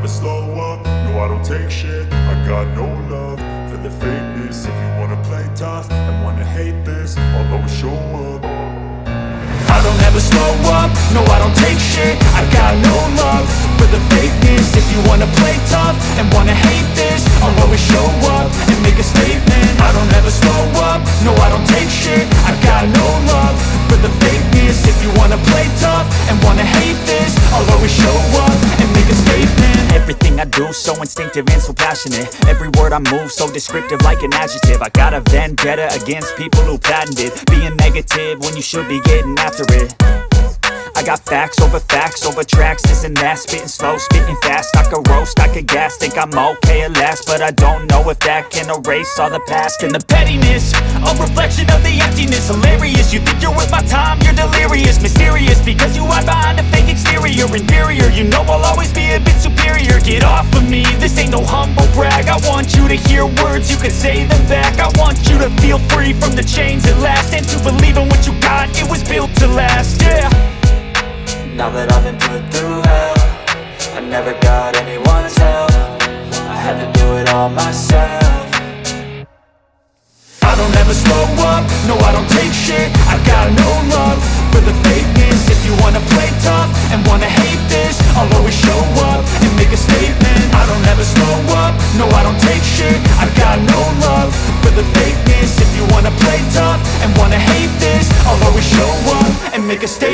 slow up, no I don't take shit. I got no love for the fakeness. If you wanna play tough and wanna hate this, I'll always show up. I don't ever slow up, no I don't take shit. I got no love for the fakeness. If you wanna play tough and wanna hate this, I'll always show up and make a statement. I don't ever slow up, no I don't take shit. I got no love for the fakeness. If you wanna play tough and wanna hate this, I'll always show up and make a statement. Everything I do so instinctive and so passionate. Every word I move so descriptive like an adjective. I got a vendetta against people who patented being negative when you should be getting after it. I got facts over tracks, this and that. Spitting slow, spitting fast. I could roast, I could gas. Think I'm okay at last, but I don't know if that can erase all the past. And the pettiness, a reflection of the emptiness. Hilarious, you think you're worth my time, you're delirious. Mysterious, because you hide behind a fake exterior. Inferior, you know I'll always be a bit superior. Get off of me, this ain't no humble brag. I want you to hear words, you can say them back. I want you to feel free from the chains at last, and to believe in what you got, it was built to last, yeah. Now that I've been put through hell, I never got anyone's help. I had to do it all myself. I don't ever slow up, no I don't take shit. I got no love for the fakeness. If you wanna play tough and wanna hate this, I'll always show up and make a statement. I don't ever slow up, no I don't take shit. I got no love for the fakeness. If you wanna play tough and wanna hate this, I'll always show up and make a statement.